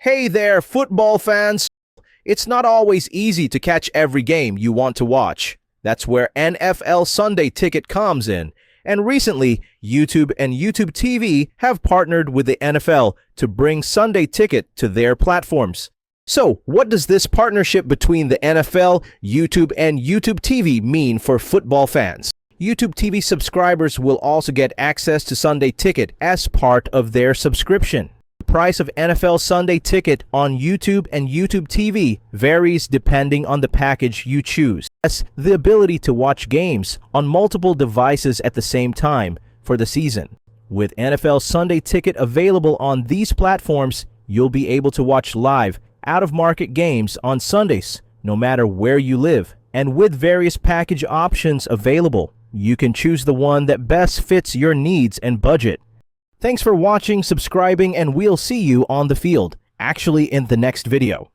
Hey there, football fans! It's not always easy to catch every game you want to watch. That's where NFL Sunday Ticket comes in. And recently, YouTube and YouTube TV have partnered with the NFL to bring Sunday Ticket to their platforms. So, what does this partnership between the NFL, YouTube, and YouTube TV mean for football fans? YouTube TV subscribers will also get access to Sunday Ticket as part of their subscription. The price of NFL Sunday Ticket on YouTube and YouTube TV varies depending on the package you choose. As the ability to watch games on multiple devices at the same time for the season. With NFL Sunday Ticket available on these platforms, you'll be able to watch live, out-of-market games on Sundays, no matter where you live. And with various package options available, you can choose the one that best fits your needs and budget. Thanks for watching, subscribing, and we'll see you on the field, actually in the next video.